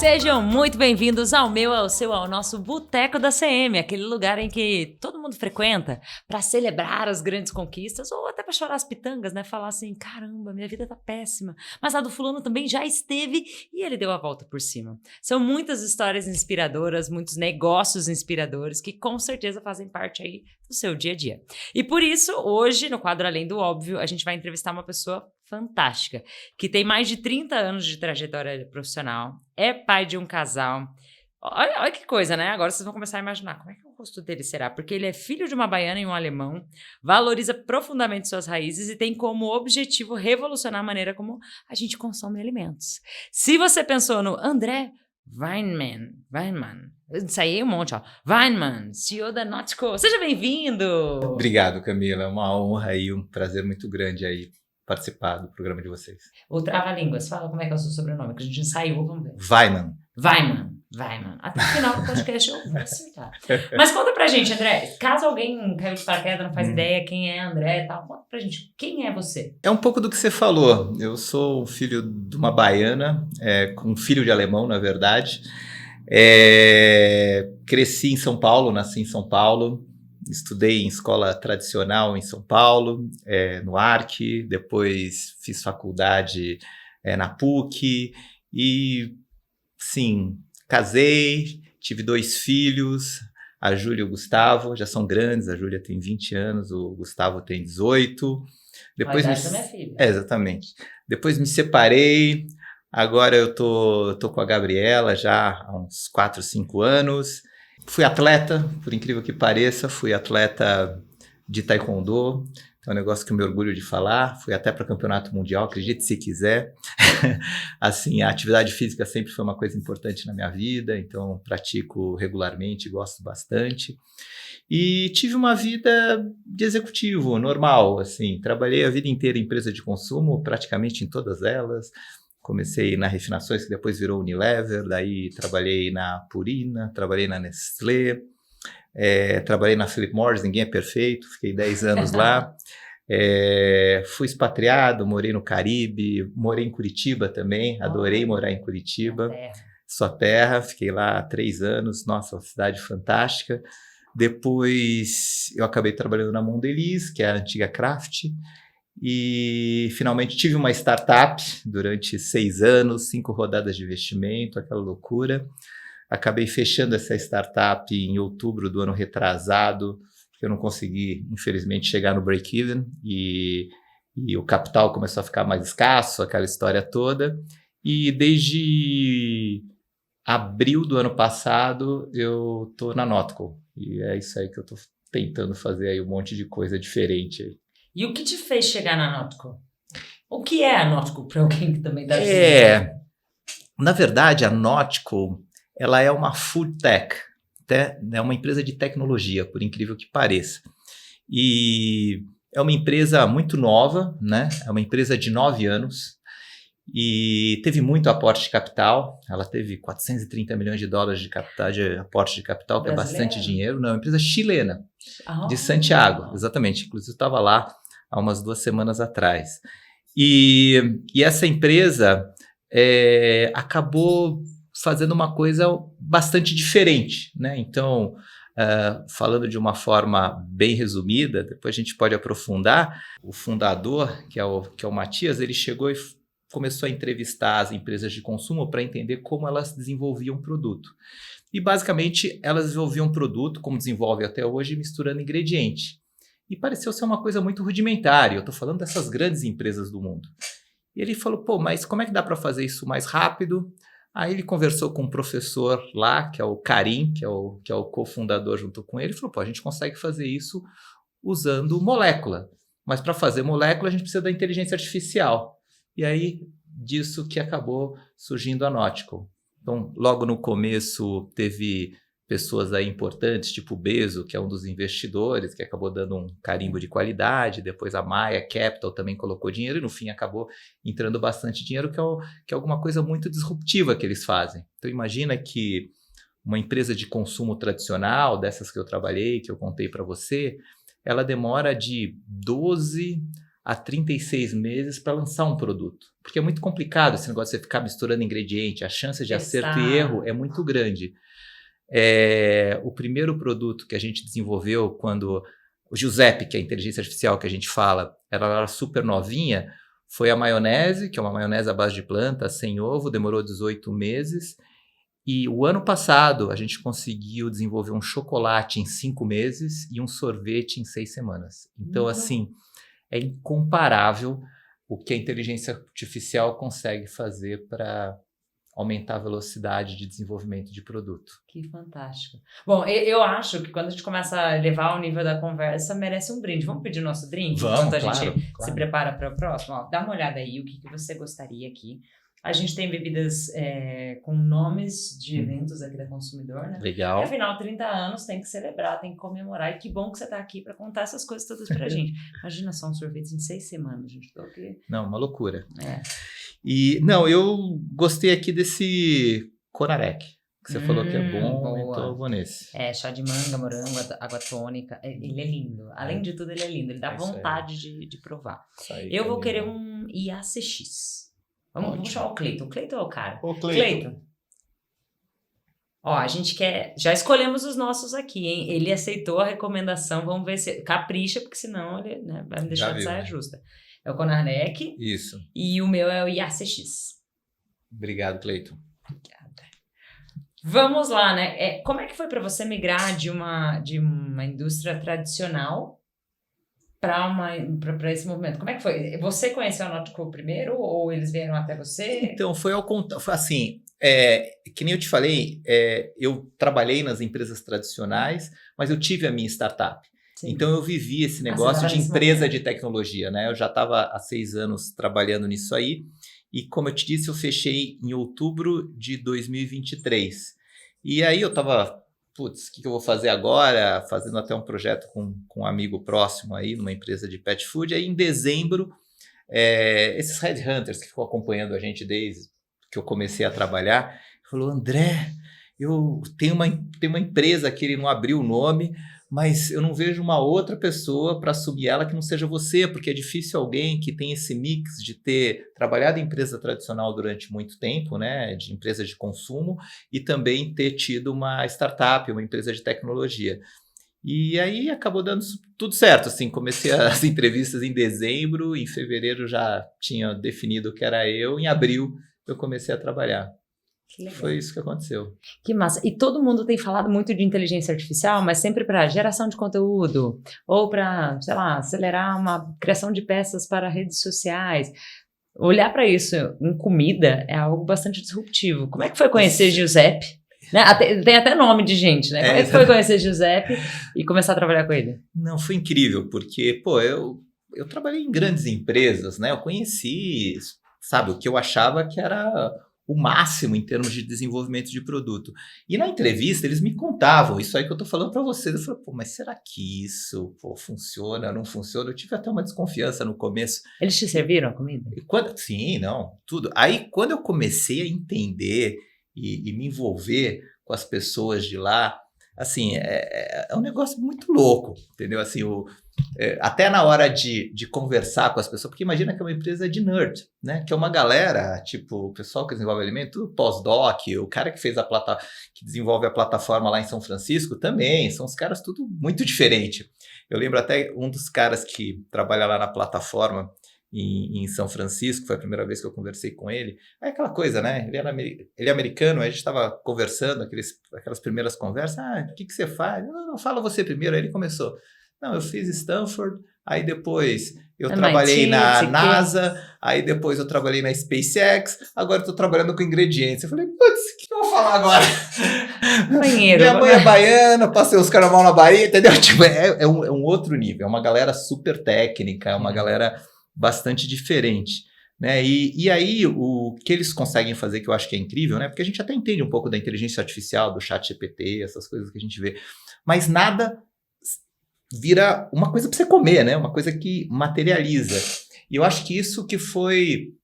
Sejam muito bem-vindos ao nosso Boteco da CM, aquele lugar em que todo mundo frequenta para celebrar as grandes conquistas ou até para chorar as pitangas, né? Falar assim, caramba, minha vida tá péssima, mas a do fulano também já esteve e ele deu a volta por cima. São muitas histórias inspiradoras, muitos negócios inspiradores que com certeza fazem parte aí do seu dia a dia. E por isso, hoje, no quadro Além do Óbvio, a gente vai entrevistar uma pessoa fantástica, que tem mais de 30 anos de trajetória profissional, é pai de um casal. Olha que coisa, né? Agora vocês vão começar a imaginar como é que o rosto dele será, porque ele é filho de uma baiana e um alemão, valoriza profundamente suas raízes e tem como objetivo revolucionar a maneira como a gente consome alimentos. Se você pensou no André Weinmann, ensaiei um monte, ó. Weinmann, CEO da Notco. Seja bem-vindo! Obrigado, Camila. É uma honra e um prazer muito grande aí participar do programa de vocês. O Trava-Línguas, fala como é que é o seu sobrenome, que a gente ensaiou, vamos ver. Weinmann. Até o final do podcast eu vou acertar. Mas conta pra gente, André, caso alguém caiu de paraquedas, não faz ideia quem é André e tal, conta pra gente, quem é você? É um pouco do que você falou. Eu sou filho de uma baiana, com filho de alemão, na verdade. Cresci em São Paulo, nasci em São Paulo. Estudei em escola tradicional em São Paulo, no ARC, depois fiz faculdade na PUC e, sim, casei, tive 2 filhos, a Júlia e o Gustavo, já são grandes, a Júlia tem 20 anos, o Gustavo tem 18. Depois a idade da minha filha. Exatamente. Depois me separei, agora eu tô com a Gabriela já há uns 4, 5 anos. Fui atleta, por incrível que pareça, fui atleta de taekwondo, é um negócio que eu me orgulho de falar, fui até para campeonato mundial, acredite se quiser. Assim, a atividade física sempre foi uma coisa importante na minha vida, então pratico regularmente, gosto bastante. E tive uma vida de executivo, normal, assim, trabalhei a vida inteira em empresa de consumo, praticamente em todas elas. Comecei na Refinações, que depois virou Unilever, daí trabalhei na Purina, trabalhei na Nestlé, trabalhei na Philip Morris, ninguém é perfeito, fiquei 10 anos lá. Fui expatriado, morei no Caribe, morei em Curitiba também, adorei morar em Curitiba, sua terra, fiquei lá 3 anos, nossa, uma cidade fantástica. Depois eu acabei trabalhando na Mondelez, que é a antiga Kraft, e finalmente tive uma startup durante 6 anos, 5 rodadas de investimento, aquela loucura. Acabei fechando essa startup em outubro do ano retrasado, porque eu não consegui, infelizmente, chegar no break-even e o capital começou a ficar mais escasso, aquela história toda. E desde abril do ano passado eu estou na Notco, e é isso aí que eu estou tentando fazer aí um monte de coisa diferente aí. E o que te fez chegar na Notco? O que é a Notco para alguém que também está assistindo? Na verdade, a Notco, ela é uma food tech, é uma empresa de tecnologia, por incrível que pareça. E é uma empresa muito nova, né? É uma empresa de 9 anos e teve muito aporte de capital. Ela teve 430 milhões de dólares de aporte de capital, que é bastante dinheiro. Não, é uma empresa chilena, de Santiago, exatamente. Inclusive, eu estava lá há umas 2 semanas atrás. E essa empresa acabou fazendo uma coisa bastante diferente, né? Então, falando de uma forma bem resumida, depois a gente pode aprofundar, o fundador, que é o Matias, ele chegou e começou a entrevistar as empresas de consumo para entender como elas desenvolviam produto. E, basicamente, elas desenvolviam produto, como desenvolve até hoje, misturando ingrediente. E pareceu ser uma coisa muito rudimentar, eu estou falando dessas grandes empresas do mundo. E ele falou, mas como é que dá para fazer isso mais rápido? Aí ele conversou com um professor lá, que é o Karim, que é o cofundador junto com ele, e falou, a gente consegue fazer isso usando molécula. Mas para fazer molécula, a gente precisa da inteligência artificial. E aí, disso que acabou surgindo a Notco. Então, logo no começo, teve pessoas aí importantes, tipo o Bezo, que é um dos investidores, que acabou dando um carimbo de qualidade. Depois a Maya Capital também colocou dinheiro e, no fim, acabou entrando bastante dinheiro, que é alguma coisa muito disruptiva que eles fazem. Então, imagina que uma empresa de consumo tradicional, dessas que eu trabalhei, que eu contei para você, ela demora de 12 a 36 meses para lançar um produto. Porque é muito complicado esse negócio de você ficar misturando ingrediente, a chance de acerto e erro é muito grande. O primeiro produto que a gente desenvolveu quando o Giuseppe, que é a inteligência artificial que a gente fala, ela era super novinha, foi a maionese, que é uma maionese à base de planta, sem ovo, demorou 18 meses. E o ano passado a gente conseguiu desenvolver um chocolate em 5 meses e um sorvete em 6 semanas. Então, assim, é incomparável o que a inteligência artificial consegue fazer para aumentar a velocidade de desenvolvimento de produto. Que fantástico. Bom, eu acho que quando a gente começa a elevar o nível da conversa, merece um brinde. Vamos pedir o nosso drink? Vamos, enquanto a claro, gente claro. se prepara para o próximo? Ó, dá uma olhada aí, o que você gostaria aqui. A gente tem bebidas com nomes de eventos aqui da Consumidor, né? Legal. E, afinal, 30 anos tem que celebrar, tem que comemorar. E que bom que você está aqui para contar essas coisas todas pra gente. Imagina só um sorvete em 6 semanas, gente. Tô aqui. Não, uma loucura. E, não, eu gostei aqui desse Conarec, que você falou que é bom, boa. então eu vou nesse. Chá de manga, morango, água tônica. Ele é lindo. Além de tudo, ele é lindo. Ele dá vontade de provar. Eu vou querer um IACX. Vamos chamar o Cleiton. O Cleiton é o cara. Cleiton. Ó, a gente quer... Já escolhemos os nossos aqui, hein? Ele aceitou a recomendação. Vamos ver se... Capricha, porque senão ele vai me deixar de saia justa. É o Conarec. Isso. E o meu é o IACX. Obrigado, Cleiton. Obrigada. Vamos lá, né? Como é que foi para você migrar de uma indústria tradicional para esse movimento? Como é que foi? Você conheceu a Nautico primeiro ou eles vieram até você? Então, foi assim, que nem eu te falei, eu trabalhei nas empresas tradicionais, mas eu tive a minha startup. Sim. Então, eu vivi esse negócio de empresa de tecnologia, né? Eu já estava há 6 anos trabalhando nisso aí. E, como eu te disse, eu fechei em outubro de 2023. E aí eu estava, o que eu vou fazer agora? Fazendo até um projeto com um amigo próximo aí, numa empresa de pet food. Aí, em dezembro, esses headhunters que ficam acompanhando a gente desde que eu comecei a trabalhar, falou, André, eu tenho uma empresa que ele não abriu o nome, mas eu não vejo uma outra pessoa para assumir ela que não seja você, porque é difícil alguém que tem esse mix de ter trabalhado em empresa tradicional durante muito tempo, né, de empresa de consumo, e também ter tido uma startup, uma empresa de tecnologia. E aí acabou dando tudo certo, assim, comecei as entrevistas em dezembro, em fevereiro já tinha definido que era eu, em abril eu comecei a trabalhar. Foi isso que aconteceu. Que massa. E todo mundo tem falado muito de inteligência artificial, mas sempre para geração de conteúdo ou para, sei lá, acelerar uma criação de peças para redes sociais. Olhar para isso em comida é algo bastante disruptivo. Como é que foi conhecer Giuseppe? Né? Tem até nome de gente, né? Como é que foi conhecer Giuseppe e começar a trabalhar com ele? Não, foi incrível, porque, eu trabalhei em grandes empresas, né? Eu conheci, sabe, o que eu achava que era o máximo em termos de desenvolvimento de produto. E na entrevista eles me contavam isso aí que eu tô falando para vocês. Eu falei, mas será que isso funciona, não funciona? Eu tive até uma desconfiança no começo. Eles te serviram a comida? Sim, não, tudo. Aí quando eu comecei a entender e me envolver com as pessoas de lá, assim, é um negócio muito louco, entendeu? Assim, até na hora de conversar com as pessoas, porque imagina que é uma empresa de nerd, né? Que é uma galera, tipo, o pessoal que desenvolve alimento, tudo pós-doc, o cara que fez que desenvolve a plataforma lá em São Francisco também, são os caras tudo muito diferente. Eu lembro até um dos caras que trabalha lá na plataforma em São Francisco, foi a primeira vez que eu conversei com ele. É aquela coisa, né? Ele é americano, a gente estava conversando, aquelas primeiras conversas. O que você faz? Não, fala você primeiro. Aí ele começou. Não, eu fiz Stanford, aí depois eu trabalhei na NASA, aí depois eu trabalhei na SpaceX, agora eu tô trabalhando com ingredientes. Eu falei, putz, o que eu vou falar agora? Banheiro. Minha mãe é baiana, passei os carnaval na Bahia, entendeu? Tipo, é um outro nível, é uma galera super técnica, é uma galera bastante diferente, né? E aí o que eles conseguem fazer, que eu acho que é incrível, né? Porque a gente até entende um pouco da inteligência artificial, do ChatGPT, essas coisas que a gente vê, mas nada vira uma coisa para você comer, né? Uma coisa que materializa. E eu acho que isso que foi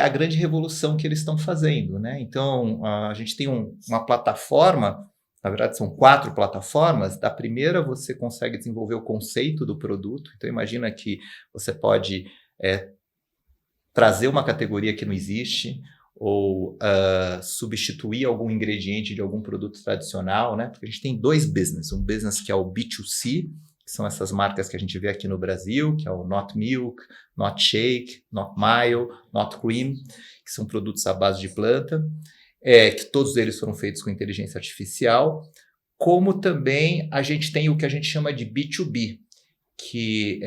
a grande revolução que eles estão fazendo, né? Então, a gente tem uma plataforma Na verdade, são 4 plataformas. Da primeira, você consegue desenvolver o conceito do produto. Então, imagina que você pode trazer uma categoria que não existe ou substituir algum ingrediente de algum produto tradicional, né? Porque a gente tem 2 business. Um business que é o B2C, que são essas marcas que a gente vê aqui no Brasil, que é o Not Milk, Not Shake, Not Mile, Not Cream, que são produtos à base de planta, que todos eles foram feitos com inteligência artificial, como também a gente tem o que a gente chama de B2B, que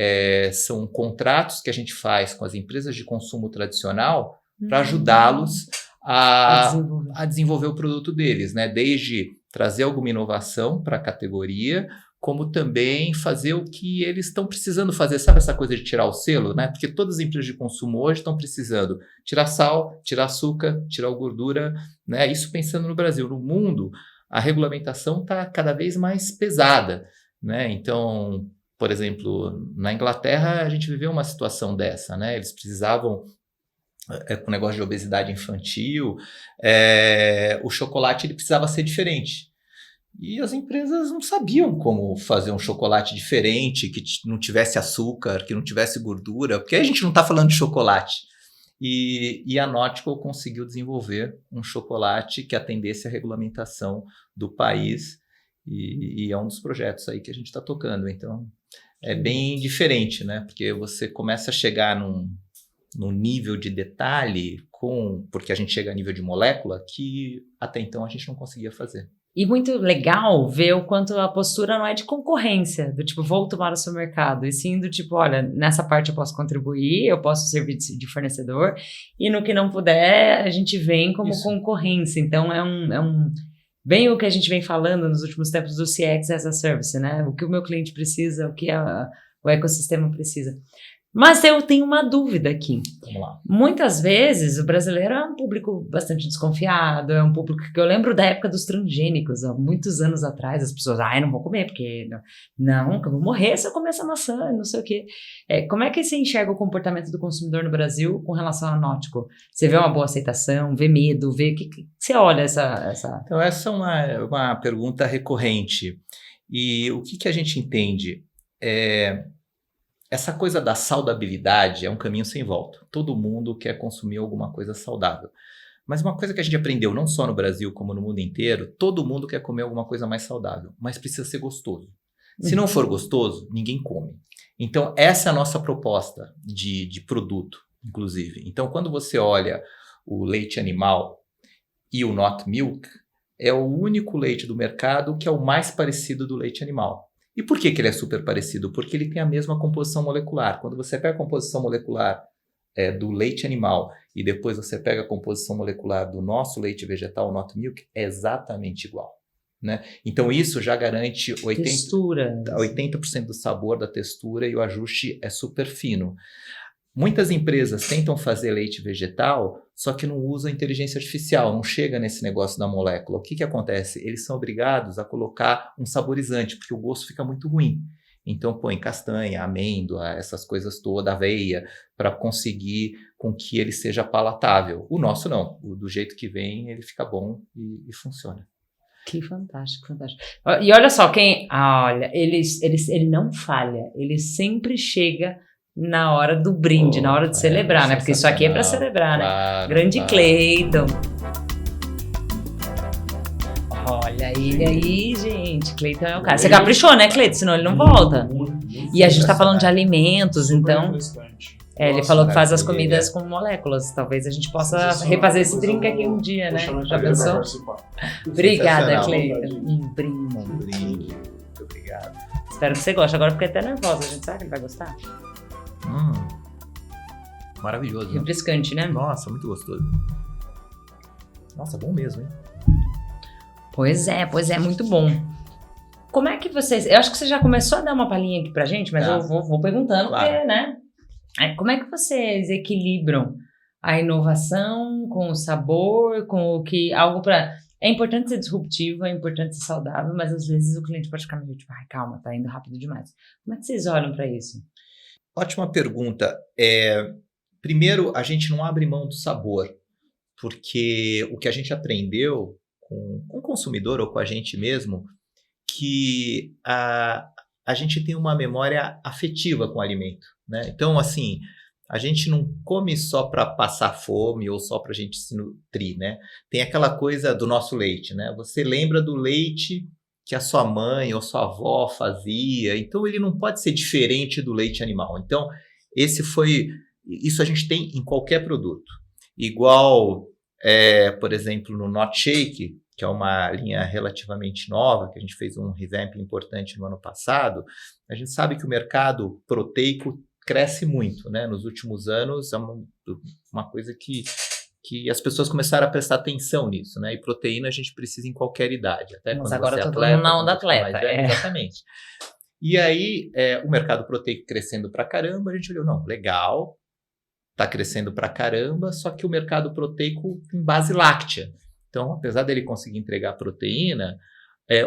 são contratos que a gente faz com as empresas de consumo tradicional para ajudá-los a desenvolver o produto deles, né? Desde trazer alguma inovação para a categoria, como também fazer o que eles estão precisando fazer. Sabe essa coisa de tirar o selo, né? Porque todas as empresas de consumo hoje estão precisando tirar sal, tirar açúcar, tirar gordura, né? Isso pensando no Brasil. No mundo, a regulamentação está cada vez mais pesada, né? Então, por exemplo, na Inglaterra, a gente viveu uma situação dessa, né? Eles precisavam, com o negócio de obesidade infantil, o chocolate ele precisava ser diferente. E as empresas não sabiam como fazer um chocolate diferente, que não tivesse açúcar, que não tivesse gordura, porque a gente não está falando de chocolate. E a Nautical conseguiu desenvolver um chocolate que atendesse à regulamentação do país, e é um dos projetos aí que a gente está tocando. Então, é bem diferente, né? Porque você começa a chegar num nível de detalhe, porque a gente chega a nível de molécula, que até então a gente não conseguia fazer. E muito legal ver o quanto a postura não é de concorrência, do tipo, vou tomar o seu mercado, e sim do tipo, olha, nessa parte eu posso contribuir, eu posso servir de fornecedor, e no que não puder, a gente vem como concorrência. Então, bem o que a gente vem falando nos últimos tempos do CX as a Service, né? O que o meu cliente precisa, o que o ecossistema precisa. Mas eu tenho uma dúvida aqui. Vamos lá. Muitas vezes o brasileiro é um público bastante desconfiado, é um público que eu lembro da época dos transgênicos, há muitos anos atrás, as pessoas, eu não vou comer, porque não, que eu vou morrer se eu comer essa maçã, não sei o quê. Como é que você enxerga o comportamento do consumidor no Brasil com relação ao Nautical? Você vê uma boa aceitação, vê medo, vê que você olha essa... Então, essa é uma pergunta recorrente. E o que a gente entende? Essa coisa da saudabilidade é um caminho sem volta. Todo mundo quer consumir alguma coisa saudável. Mas uma coisa que a gente aprendeu não só no Brasil como no mundo inteiro, todo mundo quer comer alguma coisa mais saudável, mas precisa ser gostoso. Se não for gostoso, ninguém come. Então, essa é a nossa proposta de produto, inclusive. Então, quando você olha o leite animal e o Not Milk, é o único leite do mercado que é o mais parecido do leite animal. E por que ele é super parecido? Porque ele tem a mesma composição molecular. Quando você pega a composição molecular do leite animal e depois você pega a composição molecular do nosso leite vegetal, o Not Milk, é exatamente igual, né? Então isso já garante 80% do sabor, da textura, e o ajuste é super fino. Muitas empresas tentam fazer leite vegetal, só que não usam inteligência artificial, não chega nesse negócio da molécula. O que acontece? Eles são obrigados a colocar um saborizante, porque o gosto fica muito ruim. Então põe castanha, amêndoa, essas coisas todas, aveia, para conseguir com que ele seja palatável. O nosso não, do jeito que vem ele fica bom e funciona. Que fantástico, fantástico. E olha só, ele não falha, ele sempre chega na hora do brinde, na hora de celebrar, né? Porque isso aqui é para celebrar, né? Grande Cleiton. Olha ele aí, gente. Cleiton é o cara. Você caprichou, né, Cleiton? Senão ele não volta. E a gente tá falando de alimentos, então... ele falou que faz as comidas com moléculas. Talvez a gente possa refazer esse drink aqui um dia, né? Já pensou? Obrigada, Cleiton. Um brinde. Muito obrigado. Espero que você goste. Agora eu fiquei até nervosa. A gente sabe que ele vai gostar? Maravilhoso. Refrescante, né? Nossa, muito gostoso. Nossa, bom mesmo, hein? Pois é, muito bom. Como é que vocês... Eu acho que você já começou a dar uma palhinha aqui pra gente, mas eu vou perguntando, claro. Porque, né? Como é que vocês equilibram a inovação com o sabor, com o que... algo para... É importante ser disruptivo, é importante ser saudável, mas às vezes o cliente pode ficar meio tipo, calma, tá indo rápido demais. Como é que vocês olham para isso? Ótima pergunta. Primeiro, a gente não abre mão do sabor, porque o que a gente aprendeu o consumidor ou com a gente mesmo, que a gente tem uma memória afetiva com o alimento, né? Então, assim, a gente não come só para passar fome ou só para a gente se nutrir, né? Tem aquela coisa do nosso leite, né? Você lembra do leite que a sua mãe ou sua avó fazia, então ele não pode ser diferente do leite animal. Então, isso a gente tem em qualquer produto. Igual, por exemplo, no Not Shake, que é uma linha relativamente nova, que a gente fez um revamp importante no ano passado, a gente sabe que o mercado proteico cresce muito, né? Nos últimos anos é uma coisa que as pessoas começaram a prestar atenção nisso, né? E proteína a gente precisa em qualquer idade. Até Mas quando agora você é todo atleta, mundo na onda quando você fica atleta. mais velho, exatamente. E aí, o mercado proteico crescendo pra caramba, a gente olhou, não, legal, tá crescendo pra caramba, só que o mercado proteico tem base láctea. Então, apesar dele conseguir entregar proteína,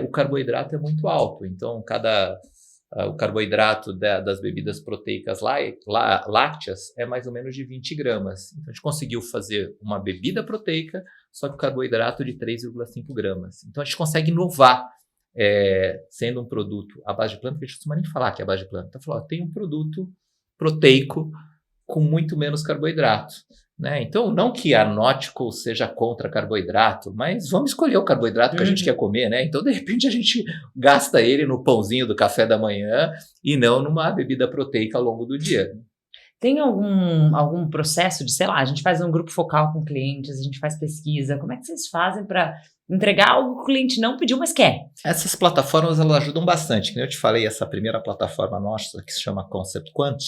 o carboidrato é muito alto. Então, o carboidrato das bebidas proteicas lácteas é mais ou menos de 20 gramas. Então, a gente conseguiu fazer uma bebida proteica, só que o carboidrato de 3,5 gramas. Então, a gente consegue inovar, sendo um produto à base de planta, que a gente costuma nem falar que é à base de planta. Então, falou, tem um produto proteico com muito menos carboidrato, né? Então, não que a Nautical seja contra carboidrato, mas vamos escolher o carboidrato que a gente quer comer, né? Então, de repente, a gente gasta ele no pãozinho do café da manhã e não numa bebida proteica ao longo do dia. Tem algum processo de, sei lá, a gente faz um grupo focal com clientes, a gente faz pesquisa, como é que vocês fazem para entregar algo que o cliente não pediu, mas quer? Essas plataformas, elas ajudam bastante. Como eu te falei, essa primeira plataforma nossa, que se chama Concept Quant,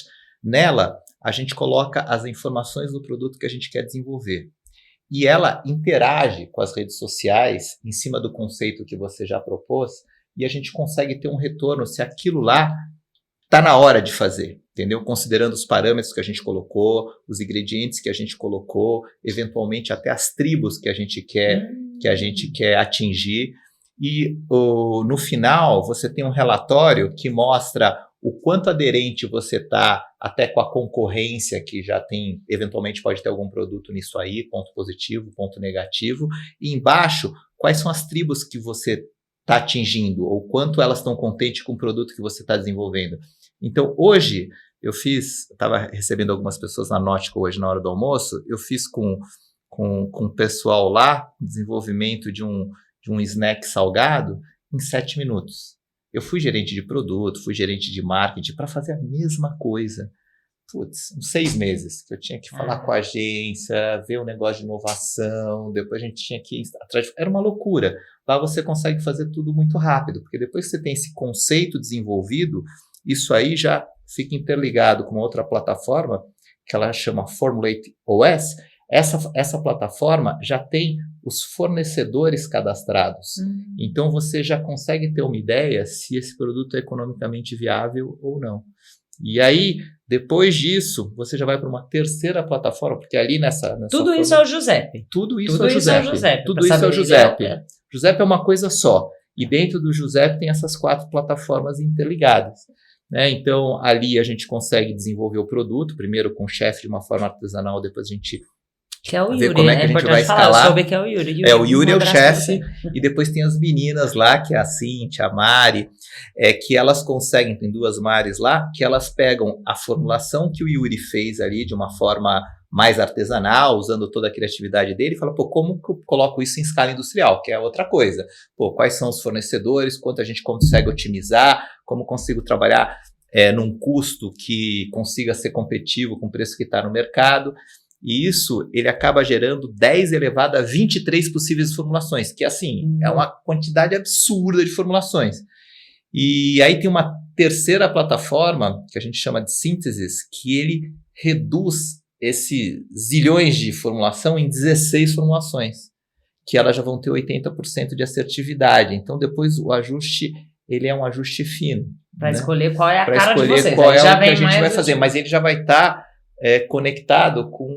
nela, a gente coloca as informações do produto que a gente quer desenvolver. E ela interage com as redes sociais em cima do conceito que você já propôs e a gente consegue ter um retorno se aquilo lá está na hora de fazer, entendeu? Considerando os parâmetros que a gente colocou, os ingredientes que a gente colocou, eventualmente até as tribos que a gente quer atingir. E no final, você tem um relatório que mostra o quanto aderente você está até com a concorrência, que já tem, eventualmente pode ter algum produto nisso aí, ponto positivo, ponto negativo, e embaixo, quais são as tribos que você está atingindo, ou quanto elas estão contentes com o produto que você está desenvolvendo. Então, hoje, estava recebendo algumas pessoas na Nautical hoje na hora do almoço, eu fiz com o pessoal lá, desenvolvimento de um snack salgado, em 7 minutos. Eu fui gerente de produto, fui gerente de marketing para fazer a mesma coisa. Putz, uns 6 meses que eu tinha que falar com a agência, ver um negócio de inovação, depois a gente tinha que ir atrás. Era uma loucura. Lá você consegue fazer tudo muito rápido, porque depois que você tem esse conceito desenvolvido, isso aí já fica interligado com uma outra plataforma, que ela chama Formulate OS. Essa plataforma já tem os fornecedores cadastrados. Então, você já consegue ter uma ideia se esse produto é economicamente viável ou não. E aí, depois disso, você já vai para uma terceira plataforma, porque ali nessa Tudo isso é o Giuseppe. Tudo isso é o Giuseppe. Tudo isso é o Giuseppe. Giuseppe é uma coisa só. E dentro do Giuseppe tem essas 4 plataformas interligadas. Né? Então, ali a gente consegue desenvolver o produto, primeiro com o chefe de uma forma artesanal, depois a gente que é o ver Yuri, como é que a gente vai escalar. Eu soube que é o Yuri. O Yuri é o chefe, e depois tem as meninas lá, que é a Cintia, a Mari, que elas conseguem, tem 2 Maris lá, que elas pegam a formulação que o Yuri fez ali de uma forma mais artesanal, usando toda a criatividade dele, e fala, como que eu coloco isso em escala industrial, que é outra coisa. Quais são os fornecedores, quanto a gente consegue otimizar, como consigo trabalhar num custo que consiga ser competitivo com o preço que está no mercado. E isso, ele acaba gerando 10 elevado a 23 possíveis formulações, que assim, é uma quantidade absurda de formulações. E aí tem uma terceira plataforma, que a gente chama de sínteses, que ele reduz esses zilhões de formulação em 16 formulações, que elas já vão ter 80% de assertividade. Então, depois o ajuste, ele é um ajuste fino. Para escolher qual é a cara de vocês. Para escolher qual é o que a gente vai fazer, mas ele já vai estar conectado com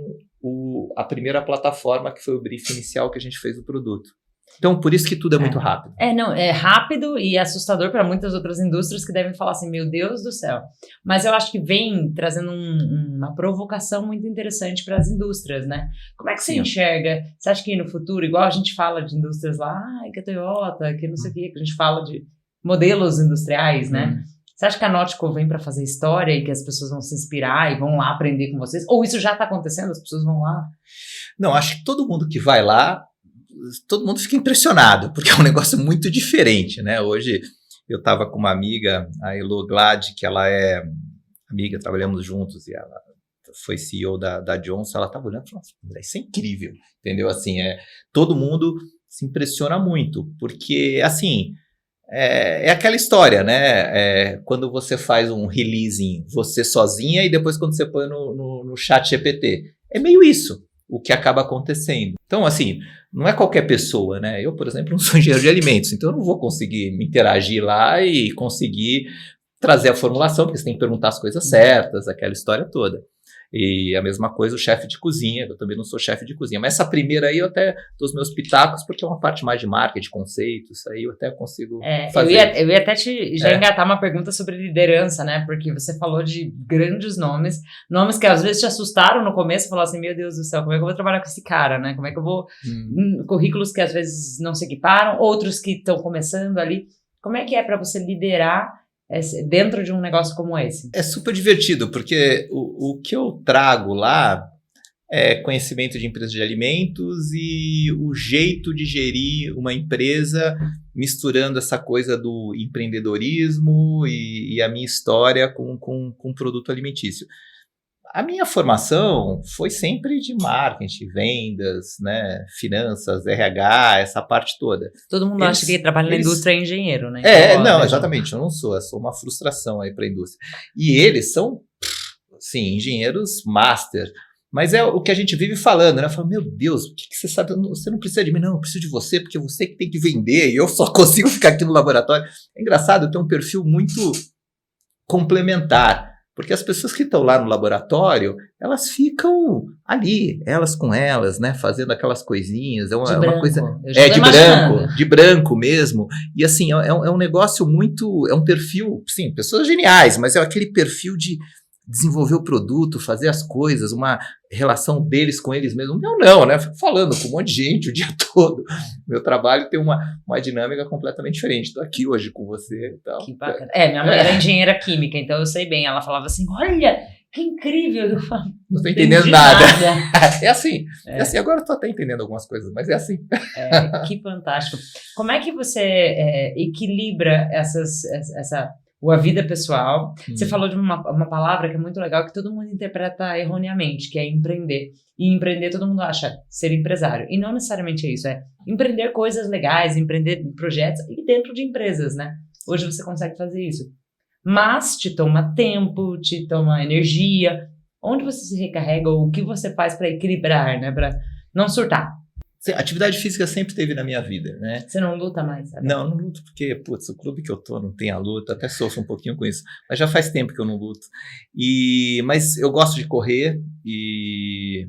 a primeira plataforma, que foi o brief inicial que a gente fez do produto. Então, por isso que tudo é muito rápido. Não, é rápido e assustador para muitas outras indústrias que devem falar assim, meu Deus do céu. Mas eu acho que vem trazendo uma provocação muito interessante para as indústrias, né? Como é que você enxerga? Você acha que no futuro, igual a gente fala de indústrias lá, que a Toyota, que não sei o quê, que a gente fala de modelos industriais, né? Você acha que a Nautico vem para fazer história e que as pessoas vão se inspirar e vão lá aprender com vocês? Ou isso já está acontecendo, as pessoas vão lá? Não, acho que todo mundo que vai lá, todo mundo fica impressionado, porque é um negócio muito diferente, né? Hoje eu estava com uma amiga, a Elo Glad, que ela é amiga, trabalhamos juntos, e ela foi CEO da Johnson, ela estava olhando e falou, nossa, isso é incrível, entendeu? Assim, todo mundo se impressiona muito, porque, assim, é aquela história, né? Quando você faz um releasing você sozinha e depois quando você põe no chat GPT. É meio isso o que acaba acontecendo. Então, assim, não é qualquer pessoa, né? Eu, por exemplo, não sou engenheiro de alimentos, então eu não vou conseguir me interagir lá e conseguir trazer a formulação, porque você tem que perguntar as coisas certas, aquela história toda. E a mesma coisa o chefe de cozinha, eu também não sou chefe de cozinha. Mas essa primeira aí eu até dou os meus pitacos, porque é uma parte mais de marketing, conceito, isso aí eu até consigo fazer. Eu ia até já engatar uma pergunta sobre liderança, né? Porque você falou de grandes nomes que às vezes te assustaram no começo, falou assim, meu Deus do céu, como é que eu vou trabalhar com esse cara, né? Como é que eu vou... Currículos que às vezes não se equiparam, outros que estão começando ali. Como é que é para você liderar dentro de um negócio como esse? É super divertido, porque o que eu trago lá é conhecimento de empresas de alimentos e o jeito de gerir uma empresa misturando essa coisa do empreendedorismo e a minha história com produto alimentício. A minha formação foi sempre de marketing, vendas, né, finanças, RH, essa parte toda. Todo mundo acha que trabalha na indústria é engenheiro, né? Não, exatamente, eu não sou, eu sou uma frustração aí para a indústria. E eles são, sim, engenheiros master, mas é o que a gente vive falando, né? Falo, meu Deus, o que você sabe? Você não precisa de mim, não, eu preciso de você, porque você que tem que vender e eu só consigo ficar aqui no laboratório. É engraçado, eu tenho um perfil muito complementar. Porque as pessoas que estão lá no laboratório, elas ficam ali, elas com elas, né? Fazendo aquelas coisinhas. Uma coisa. De branco mesmo. E assim, é um negócio muito. É um perfil, sim, pessoas geniais, mas é aquele perfil de desenvolver o produto, fazer as coisas, uma relação deles com eles mesmos. Não, né? Fico falando com um monte de gente o dia todo. Meu trabalho tem uma dinâmica completamente diferente. Estou aqui hoje com você e tal. Que bacana. Minha mãe era engenheira química, então eu sei bem. Ela falava assim, olha, que incrível. Eu falo, não estou entendendo nada. É assim. Agora eu estou até entendendo algumas coisas, mas é assim. Que fantástico. Como é que você equilibra a vida pessoal? Você falou de uma palavra que é muito legal, que todo mundo interpreta erroneamente, que é empreender. E empreender todo mundo acha ser empresário. E não necessariamente é isso. É empreender coisas legais, empreender projetos e dentro de empresas, né? Hoje você consegue fazer isso. Mas te toma tempo, te toma energia. Onde você se recarrega ou o que você faz para equilibrar, né? Para não surtar. Atividade física sempre teve na minha vida, né? Você não luta mais? Sabe? Não luto porque, o clube que eu tô não tem a luta, até sofro um pouquinho com isso, mas já faz tempo que eu não luto. Mas eu gosto de correr e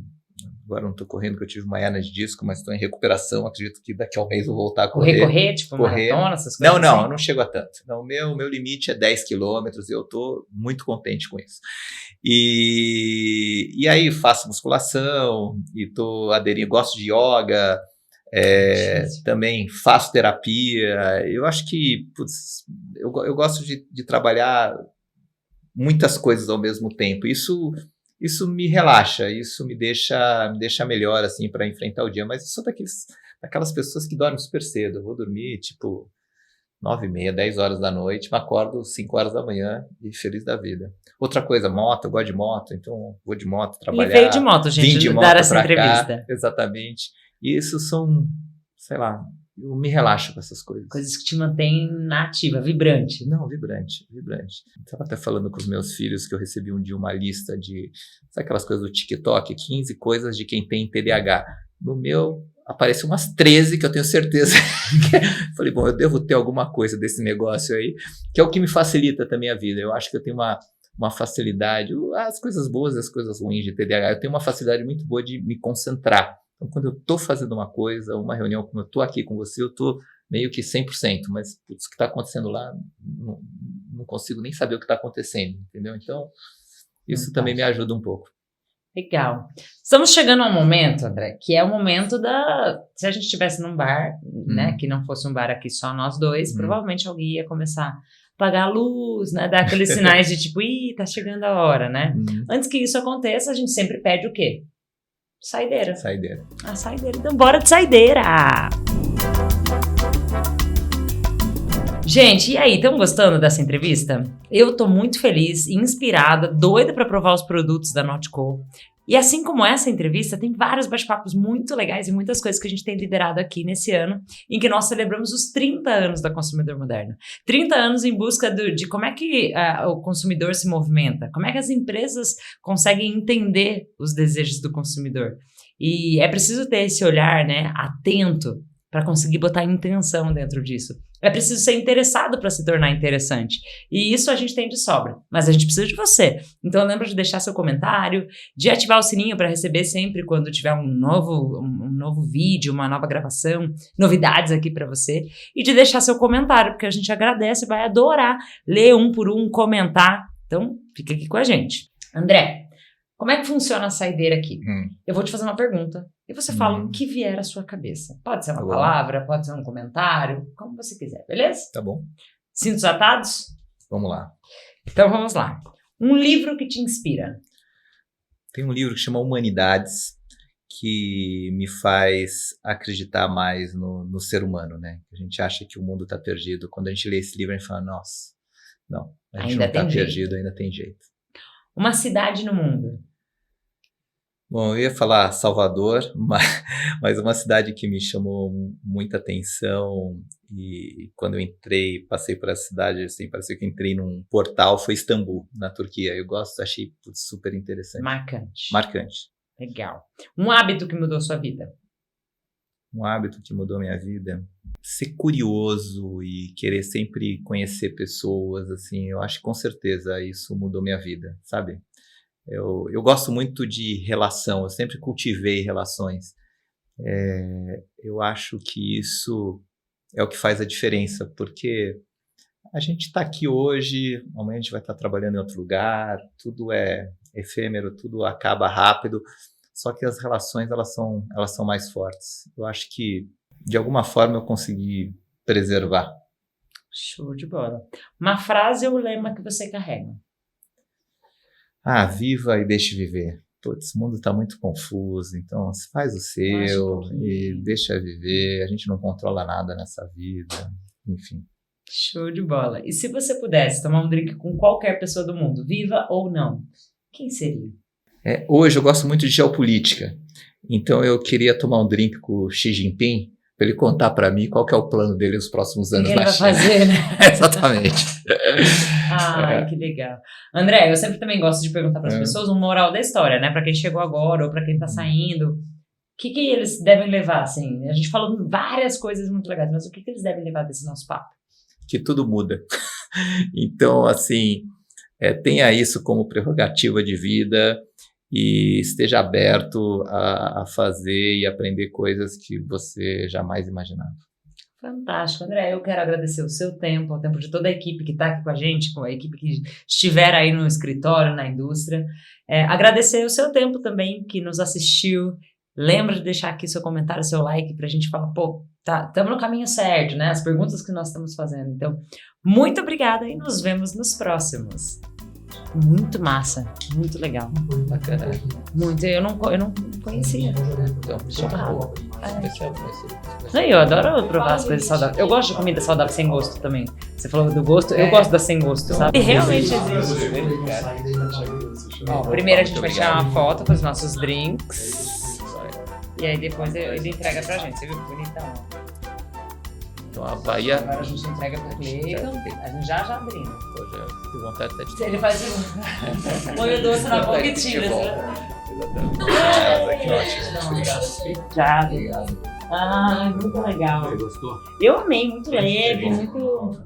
agora não tô correndo porque eu tive uma hernia de disco, mas estou em recuperação, acredito que daqui a um mês eu vou voltar a correr. Correr, tipo maratona, essas coisas? Não, eu não chego a tanto. Não, o meu limite é 10 quilômetros e eu tô muito contente com isso. E aí faço musculação e tô aderindo, gosto de yoga, também faço terapia. Eu acho que eu gosto de trabalhar muitas coisas ao mesmo tempo. Isso me relaxa, isso me deixa melhor assim para enfrentar o dia. Mas eu sou daquelas pessoas que dormem super cedo. Eu vou dormir tipo 9h30, 10 horas da noite, me acordo 5 horas da manhã e feliz da vida. Outra coisa, moto, eu gosto de moto, então vou de moto trabalhar. E veio de moto, gente, vim de moto dar essa pra entrevista. Cá, exatamente. E isso são, sei lá, eu me relaxo com essas coisas. Coisas que te mantêm na ativa, vibrante. Não, vibrante. Estava até falando com os meus filhos que eu recebi um dia uma lista sabe aquelas coisas do TikTok? 15 coisas de quem tem TDAH. No meu, apareceu umas 13 que eu tenho certeza. Falei, bom, eu devo ter alguma coisa desse negócio aí, que é o que me facilita também a vida. Eu acho que eu tenho uma facilidade, as coisas boas e as coisas ruins de TDAH. Eu tenho uma facilidade muito boa de me concentrar. Então, quando eu estou fazendo uma coisa, uma reunião, como eu estou aqui com você, eu estou meio que 100%, mas putz, o que está acontecendo lá, não consigo nem saber o que está acontecendo, entendeu? Então, isso também me ajuda um pouco. Legal. Estamos chegando a um momento, André, que é o momento se a gente estivesse num bar, né, que não fosse um bar aqui só nós dois, provavelmente alguém ia começar a apagar a luz, né, dar aqueles sinais de tipo, tá chegando a hora, né? Antes que isso aconteça, a gente sempre pede o quê? Saideira. Saideira. A saideira. Então, bora de saideira! Gente, e aí, estão gostando dessa entrevista? Eu tô muito feliz, inspirada, doida para provar os produtos da NotCo. E assim como essa entrevista, tem vários bate-papos muito legais e muitas coisas que a gente tem liderado aqui nesse ano, em que nós celebramos os 30 anos da Consumidor Moderno. 30 anos em busca de como é que o consumidor se movimenta, como é que as empresas conseguem entender os desejos do consumidor. E é preciso ter esse olhar, né, atento, para conseguir botar intenção dentro disso. É preciso ser interessado para se tornar interessante. E isso a gente tem de sobra. Mas a gente precisa de você. Então lembra de deixar seu comentário, de ativar o sininho para receber sempre quando tiver um novo vídeo, uma nova gravação, novidades aqui para você. E de deixar seu comentário, porque a gente agradece, vai adorar ler um por um, comentar. Então fica aqui com a gente. André, como é que funciona a saideira aqui? Eu vou te fazer uma pergunta e você fala o que vier à sua cabeça. Pode ser uma palavra, pode ser um comentário, como você quiser, beleza? Tá bom. Cintos atados? Vamos lá. Então vamos lá. Um livro que te inspira. Tem um livro que chama Humanidades, que me faz acreditar mais no ser humano, né? A gente acha que o mundo está perdido. Quando a gente lê esse livro, a gente fala, nossa, não, a gente ainda não está perdido, ainda tem jeito. Uma cidade no mundo. Bom, eu ia falar Salvador, mas uma cidade que me chamou muita atenção e quando eu entrei, passei por essa cidade, assim, parecia que entrei num portal, foi Istambul, na Turquia. Eu achei super interessante. Marcante. Legal. Um hábito que mudou sua vida? Um hábito que mudou minha vida? Ser curioso e querer sempre conhecer pessoas, assim, eu acho que com certeza isso mudou minha vida, sabe? Eu gosto muito de relação, eu sempre cultivei relações. Eu acho que isso é o que faz a diferença, porque a gente está aqui hoje, amanhã a gente vai estar trabalhando em outro lugar, tudo é efêmero, tudo acaba rápido, só que as relações elas são mais fortes. Eu acho que, de alguma forma, eu consegui preservar. Show de bola. Uma frase ou lema que você carrega? Viva e deixe viver. Esse mundo está muito confuso, então faz o seu e deixa viver. A gente não controla nada nessa vida, enfim. Show de bola. E se você pudesse tomar um drink com qualquer pessoa do mundo, viva ou não, quem seria? Hoje eu gosto muito de geopolítica, então eu queria tomar um drink com o Xi Jinping, para ele contar para mim qual que é o plano dele nos próximos anos na China. O que ele vai fazer, né? Exatamente. Que legal. André, eu sempre também gosto de perguntar para as pessoas um moral da história, né? Para quem chegou agora ou para quem está saindo. O que eles devem levar, assim? A gente falou várias coisas muito legais, mas o que eles devem levar desse nosso papo? Que tudo muda. Então, assim, tenha isso como prerrogativa de vida e esteja aberto a fazer e aprender coisas que você jamais imaginava. Fantástico, André. Eu quero agradecer o seu tempo, o tempo de toda a equipe que está aqui com a gente, com a equipe que estiver aí no escritório, na indústria. Agradecer o seu tempo também, que nos assistiu. Lembra de deixar aqui seu comentário, seu like, para a gente falar, estamos no caminho certo, né? As perguntas que nós estamos fazendo. Então, muito obrigada e nos vemos nos próximos. Muito massa, muito legal. Bacana. Muito, eu não conhecia. Então, Eu adoro provar as coisas saudáveis. Eu gosto de comida saudável sem gosto também. Você falou do gosto, eu gosto da sem gosto, sabe? E realmente existe. Primeiro a gente vai tirar uma foto com os nossos drinks. E aí depois ele entrega pra gente. Você viu que bonitão? Então a Bahia. Agora a gente entrega pro Cleiton. A gente já abrindo. Já tenho vontade até de. Se ele faz põe o doce na boca e tira. Que ótimo. Obrigado. Muito legal. Você gostou? Eu amei, muito leve, muito.